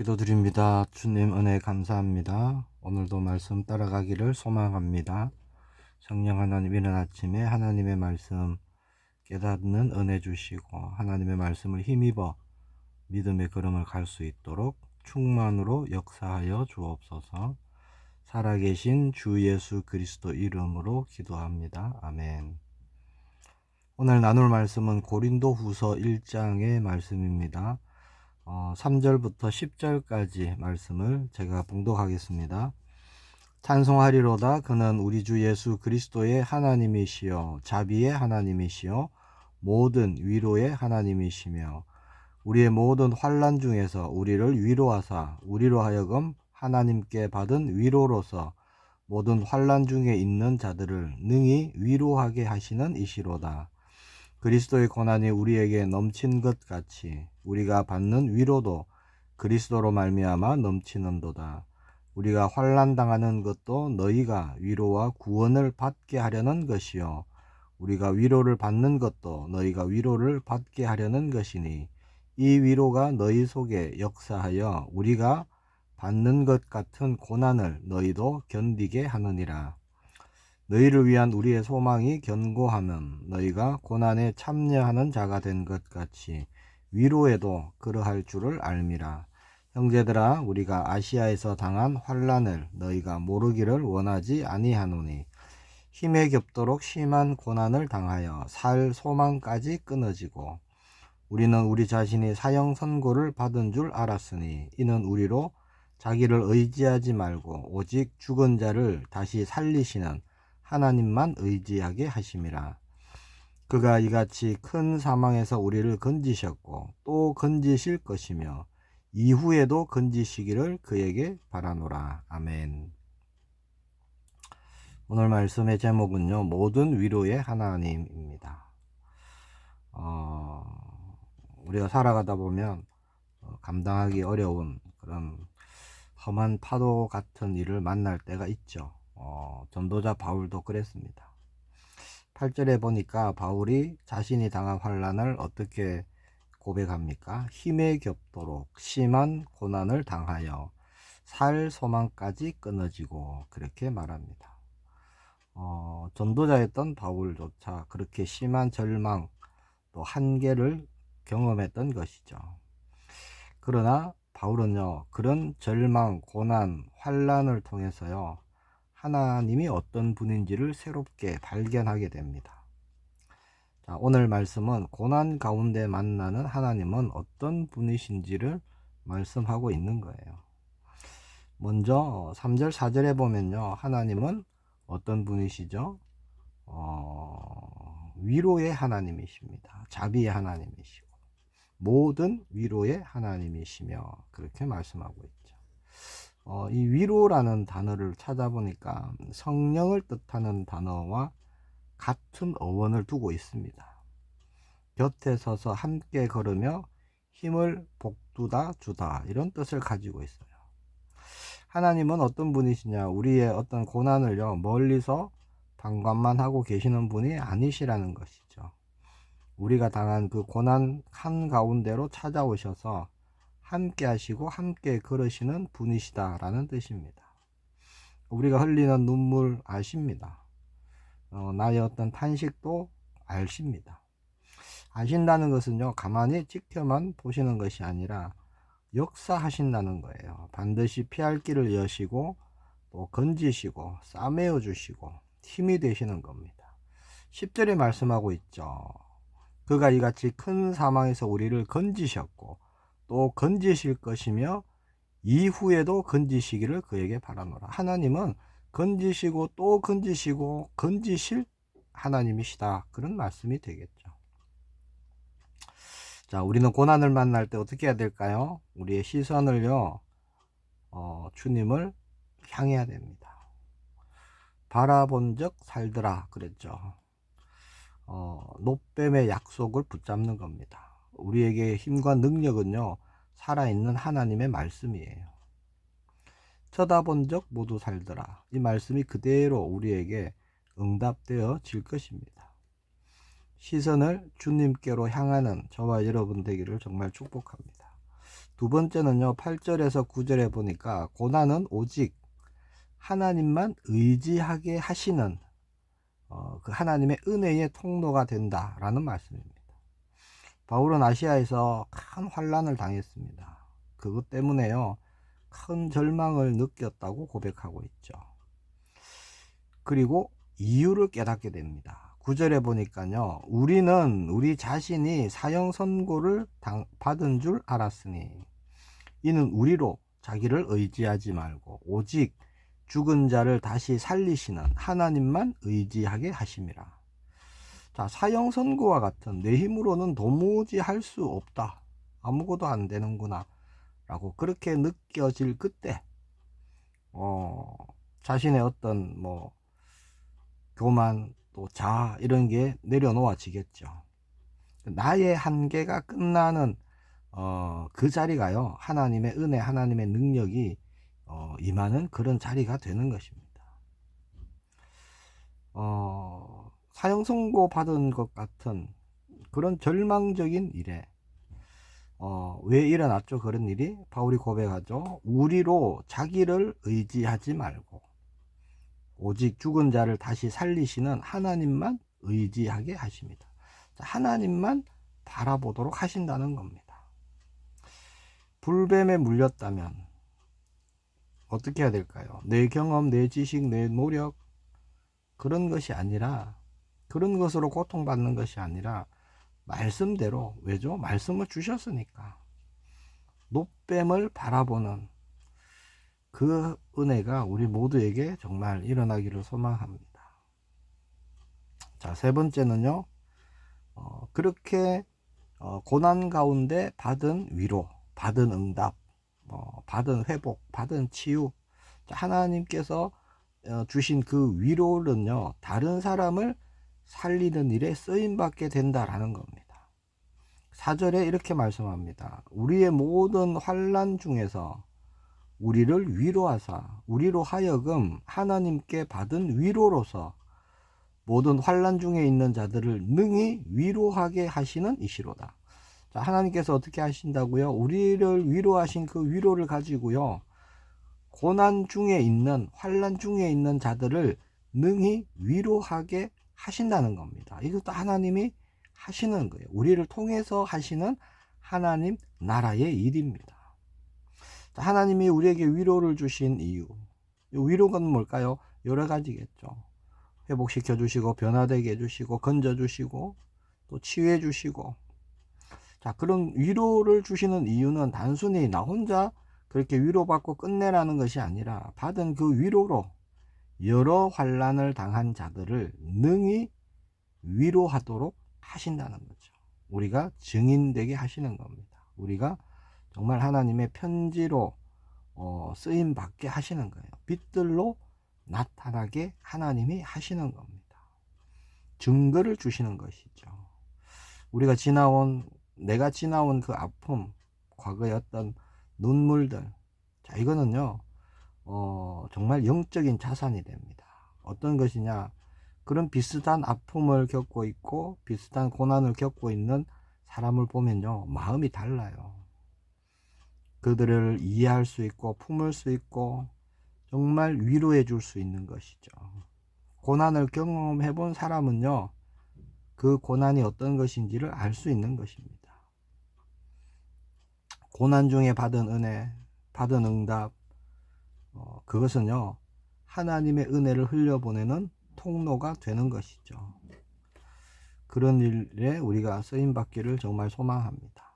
기도드립니다. 주님 은혜 감사합니다. 오늘도 말씀 따라가기를 소망합니다. 성령 하나님, 이른 아침에 하나님의 말씀 깨닫는 은혜 주시고 하나님의 말씀을 힘입어 믿음의 걸음을 갈 수 있도록 충만으로 역사하여 주옵소서. 살아계신 주 예수 그리스도 이름으로 기도합니다. 아멘. 오늘 나눌 말씀은 고린도 후서 1장의 말씀입니다. 3절부터 10절까지 말씀을 제가 봉독하겠습니다. 찬송하리로다. 그는 우리 주 예수 그리스도의 하나님이시요 자비의 하나님이시요 모든 위로의 하나님이시며 우리의 모든 환난 중에서 우리를 위로하사 우리로 하여금 하나님께 받은 위로로서 모든 환난 중에 있는 자들을 능히 위로하게 하시는 이시로다. 그리스도의 고난이 우리에게 넘친 것 같이 우리가 받는 위로도 그리스도로 말미암아 넘치는도다. 우리가 환난 당하는 것도 너희가 위로와 구원을 받게 하려는 것이요 우리가 위로를 받는 것도 너희가 위로를 받게 하려는 것이니 이 위로가 너희 속에 역사하여 우리가 받는 것 같은 고난을 너희도 견디게 하느니라. 너희를 위한 우리의 소망이 견고하면 너희가 고난에 참여하는 자가 된 것 같이 위로에도 그러할 줄을 알미라. 형제들아, 우리가 아시아에서 당한 환난을 너희가 모르기를 원하지 아니하노니 힘에 겹도록 심한 고난을 당하여 살 소망까지 끊어지고 우리는 우리 자신이 사형 선고를 받은 줄 알았으니 이는 우리로 자기를 의지하지 말고 오직 죽은 자를 다시 살리시는 하나님만 의지하게 하심이라. 그가 이같이 큰 사망에서 우리를 건지셨고 또 건지실 것이며 이후에도 건지시기를 그에게 바라노라. 아멘. 오늘 말씀의 제목은요, 모든 위로의 하나님입니다. 우리가 살아가다 보면 감당하기 어려운 그런 험한 파도 같은 일을 만날 때가 있죠. 전도자 바울도 그랬습니다. 8절에 보니까 바울이 자신이 당한 환난을 어떻게 고백합니까? 힘에 겹도록 심한 고난을 당하여 살 소망까지 끊어지고 그렇게 말합니다. 전도자였던 바울조차 그렇게 심한 절망 또 한계를 경험했던 것이죠. 그러나 바울은요, 그런 절망, 고난, 환난을 통해서요, 하나님이 어떤 분인지를 새롭게 발견하게 됩니다. 자, 오늘 말씀은 고난 가운데 만나는 하나님은 어떤 분이신지를 말씀하고 있는 거예요. 먼저 3절, 4절에 보면요, 하나님은 어떤 분이시죠? 위로의 하나님이십니다. 자비의 하나님이시고 모든 위로의 하나님이시며 그렇게 말씀하고 있죠. 이 위로라는 단어를 찾아보니까 성령을 뜻하는 단어와 같은 어원을 두고 있습니다. 곁에 서서 함께 걸으며 힘을 복두다 주다 이런 뜻을 가지고 있어요. 하나님은 어떤 분이시냐? 우리의 어떤 고난을요, 멀리서 방관만 하고 계시는 분이 아니시라는 것이죠. 우리가 당한 그 고난 한가운데로 찾아오셔서 함께 하시고 함께 걸으시는 분이시다라는 뜻입니다. 우리가 흘리는 눈물 아십니다. 나의 어떤 탄식도 아십니다. 아신다는 것은요, 가만히 지켜만 보시는 것이 아니라 역사하신다는 거예요. 반드시 피할 길을 여시고 또 건지시고 싸매어 주시고 힘이 되시는 겁니다. 10절에 말씀하고 있죠. 그가 이같이 큰 사망에서 우리를 건지셨고 또 건지실 것이며 이후에도 건지시기를 그에게 바라노라. 하나님은 건지시고 또 건지시고 건지실 하나님이시다. 그런 말씀이 되겠죠. 자, 우리는 고난을 만날 때 어떻게 해야 될까요? 우리의 시선을요, 주님을 향해야 됩니다. 바라본 적 살더라 그랬죠. 노뱀의 약속을 붙잡는 겁니다. 우리에게 힘과 능력은요, 살아있는 하나님의 말씀이에요. 쳐다본 적 모두 살더라. 이 말씀이 그대로 우리에게 응답되어질 것입니다. 시선을 주님께로 향하는 저와 여러분 되기를 정말 축복합니다. 두 번째는요, 8절에서 9절에 보니까 고난은 오직 하나님만 의지하게 하시는 그 하나님의 은혜의 통로가 된다라는 말씀입니다. 바울은 아시아에서 큰 환난을 당했습니다. 그것 때문에요, 큰 절망을 느꼈다고 고백하고 있죠. 그리고 이유를 깨닫게 됩니다. 9절에 보니까요, 우리는 우리 자신이 사형 선고를 받은 줄 알았으니 이는 우리로 자기를 의지하지 말고 오직 죽은 자를 다시 살리시는 하나님만 의지하게 하심이라. 자, 사형 선고와 같은 내 힘으로는 도무지 할 수 없다, 아무것도 안 되는구나 라고 그렇게 느껴질 그때 자신의 어떤 교만 또 자아 이런 게 내려놓아지겠죠. 나의 한계가 끝나는 그 자리가요, 하나님의 은혜, 하나님의 능력이 임하는 그런 자리가 되는 것입니다. 사형 선고 받은 것 같은 그런 절망적인 일에 왜 일어났죠? 그런 일이 바울이 고백하죠. 우리로 자기를 의지하지 말고 오직 죽은 자를 다시 살리시는 하나님만 의지하게 하십니다. 하나님만 바라보도록 하신다는 겁니다. 불뱀에 물렸다면 어떻게 해야 될까요? 내 경험, 내 지식, 내 노력 그런 것이 아니라, 그런 것으로 고통받는 것이 아니라 말씀대로, 왜죠? 말씀을 주셨으니까 노뱀을 바라보는 그 은혜가 우리 모두에게 정말 일어나기를 소망합니다. 자, 세 번째는요, 그렇게 고난 가운데 받은 위로, 받은 응답, 받은 회복, 받은 치유, 하나님께서 주신 그 위로는요, 다른 사람을 살리는 일에 쓰임받게 된다라는 겁니다. 4절에 이렇게 말씀합니다. 우리의 모든 환난 중에서 우리를 위로하사 우리로 하여금 하나님께 받은 위로로서 모든 환난 중에 있는 자들을 능히 위로하게 하시는 이시로다. 자, 하나님께서 어떻게 하신다고요? 우리를 위로하신 그 위로를 가지고요, 고난 중에 있는, 환난 중에 있는 자들을 능히 위로하게 하신다는 겁니다. 이것도 하나님이 하시는 거예요. 우리를 통해서 하시는 하나님 나라의 일입니다. 하나님이 우리에게 위로를 주신 이유, 위로가 뭘까요? 여러 가지겠죠. 회복시켜 주시고, 변화되게 해주시고, 건져 주시고, 또 치유해 주시고. 자, 그런 위로를 주시는 이유는 단순히 나 혼자 그렇게 위로받고 끝내라는 것이 아니라 받은 그 위로로 여러 환난을 당한 자들을 능히 위로하도록 하신다는 거죠. 우리가 증인되게 하시는 겁니다. 우리가 정말 하나님의 편지로 쓰임 받게 하시는 거예요. 빛들로 나타나게 하나님이 하시는 겁니다. 증거를 주시는 것이죠. 내가 지나온 그 아픔, 과거의 어떤 눈물들, 자, 이거는요, 정말 영적인 자산이 됩니다. 어떤 것이냐, 그런 비슷한 아픔을 겪고 있고 비슷한 고난을 겪고 있는 사람을 보면요, 마음이 달라요. 그들을 이해할 수 있고 품을 수 있고 정말 위로해 줄 수 있는 것이죠. 고난을 경험해 본 사람은요, 그 고난이 어떤 것인지를 알 수 있는 것입니다. 고난 중에 받은 은혜, 받은 응답, 그것은요, 하나님의 은혜를 흘려보내는 통로가 되는 것이죠. 그런 일에 우리가 쓰임받기를 정말 소망합니다.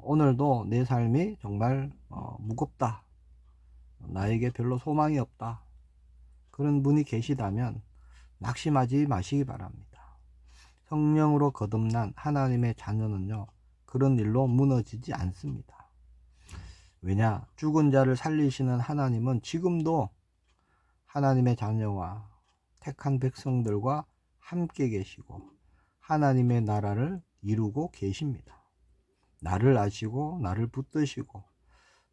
오늘도 내 삶이 정말 무겁다, 나에게 별로 소망이 없다, 그런 분이 계시다면 낙심하지 마시기 바랍니다. 성령으로 거듭난 하나님의 자녀는요, 그런 일로 무너지지 않습니다. 왜냐? 죽은 자를 살리시는 하나님은 지금도 하나님의 자녀와 택한 백성들과 함께 계시고 하나님의 나라를 이루고 계십니다. 나를 아시고 나를 붙드시고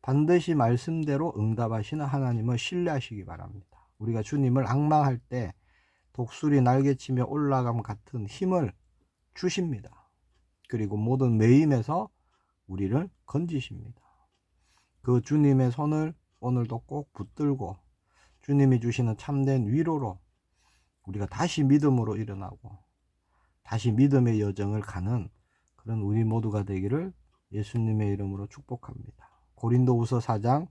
반드시 말씀대로 응답하시는 하나님을 신뢰하시기 바랍니다. 우리가 주님을 앙망할 때 독수리 날개치며 올라감 같은 힘을 주십니다. 그리고 모든 매임에서 우리를 건지십니다. 그 주님의 손을 오늘도 꼭 붙들고 주님이 주시는 참된 위로로 우리가 다시 믿음으로 일어나고 다시 믿음의 여정을 가는 그런 우리 모두가 되기를 예수님의 이름으로 축복합니다. 고린도후서 4장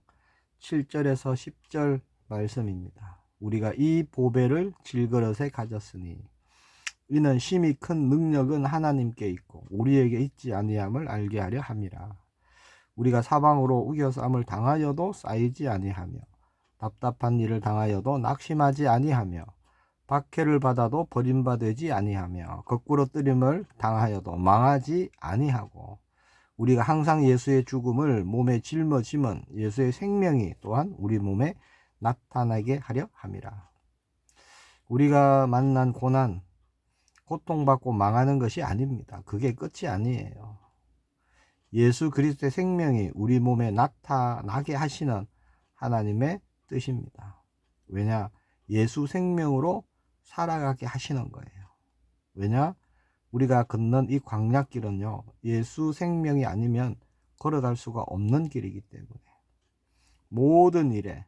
7절에서 10절 말씀입니다. 우리가 이 보배를 질그릇에 가졌으니 이는 심히 큰 능력은 하나님께 있고 우리에게 있지 아니함을 알게 하려 함이라. 우리가 사방으로 우겨쌈을 당하여도 쌓이지 아니하며 답답한 일을 당하여도 낙심하지 아니하며 박해를 받아도 버림받지 아니하며 거꾸로 뜨림을 당하여도 망하지 아니하고 우리가 항상 예수의 죽음을 몸에 짊어짐은 예수의 생명이 또한 우리 몸에 나타나게 하려 함이라. 우리가 만난 고난, 고통받고 망하는 것이 아닙니다. 그게 끝이 아니에요. 예수 그리스도의 생명이 우리 몸에 나타나게 하시는 하나님의 뜻입니다. 왜냐? 예수 생명으로 살아가게 하시는 거예요. 왜냐? 우리가 걷는 이 광야길은요, 예수 생명이 아니면 걸어갈 수가 없는 길이기 때문에 모든 일에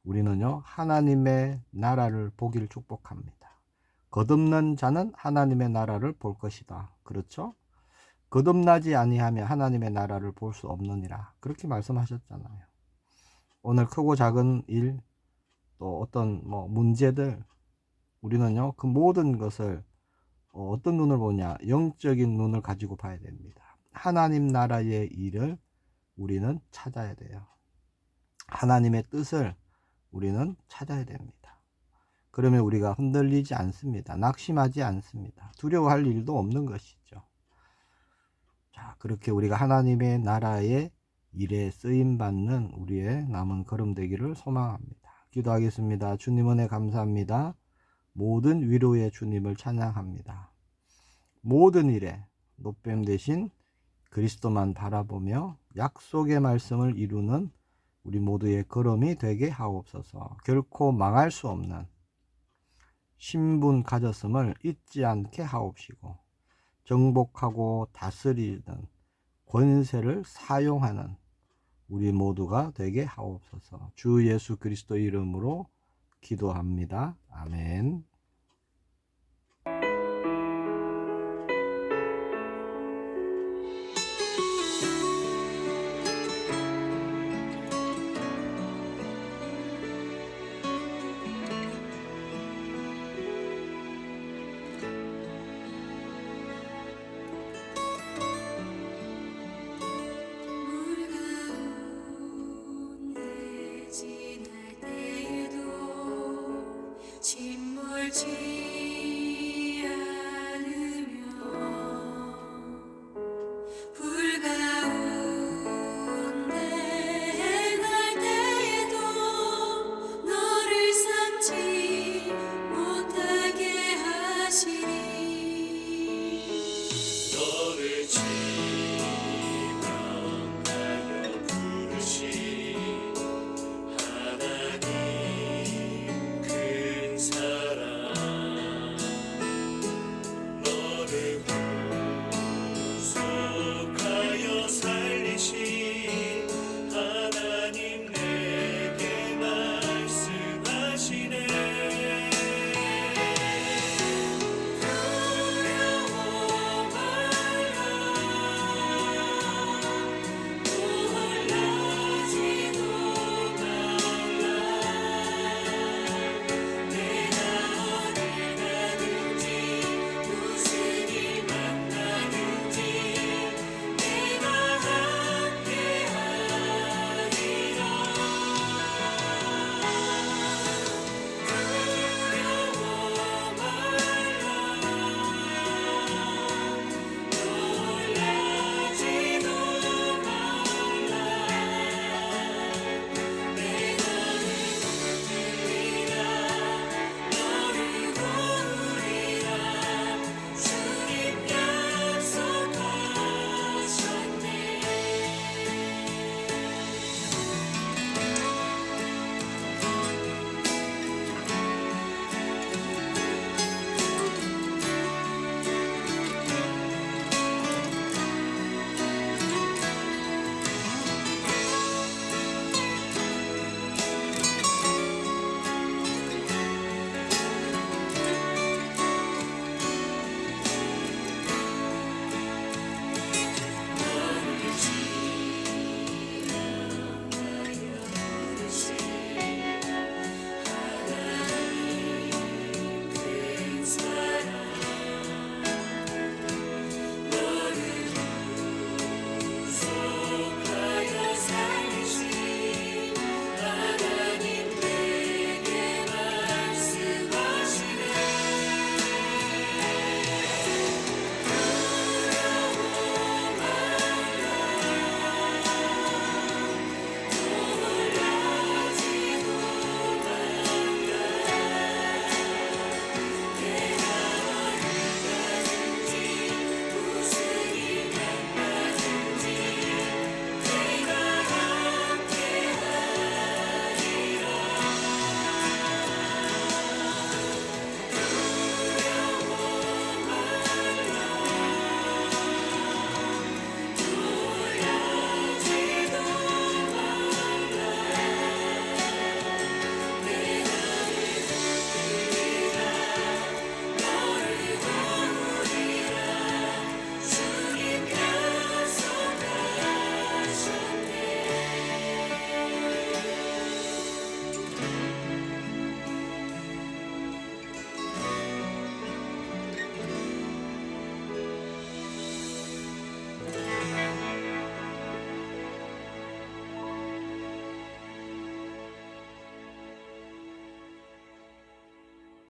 우리는요, 하나님의 나라를 보기를 축복합니다. 거듭난 자는 하나님의 나라를 볼 것이다. 그렇죠? 거듭나지 아니하면 하나님의 나라를 볼 수 없느니라. 그렇게 말씀하셨잖아요. 오늘 크고 작은 일, 또 어떤 문제들, 우리는요, 그 모든 것을 어떤 눈을 보냐? 영적인 눈을 가지고 봐야 됩니다. 하나님 나라의 일을 우리는 찾아야 돼요. 하나님의 뜻을 우리는 찾아야 됩니다. 그러면 우리가 흔들리지 않습니다. 낙심하지 않습니다. 두려워할 일도 없는 것이죠. 자, 그렇게 우리가 하나님의 나라의 일에 쓰임받는 우리의 남은 걸음 되기를 소망합니다. 기도하겠습니다. 주님 은혜 감사합니다. 모든 위로의 주님을 찬양합니다. 모든 일에 노뱀 대신 그리스도만 바라보며 약속의 말씀을 이루는 우리 모두의 걸음이 되게 하옵소서. 결코 망할 수 없는 신분 가졌음을 잊지 않게 하옵시고 정복하고 다스리는 권세를 사용하는 우리 모두가 되게 하옵소서. 주 예수 그리스도 이름으로 기도합니다. 아멘. 침몰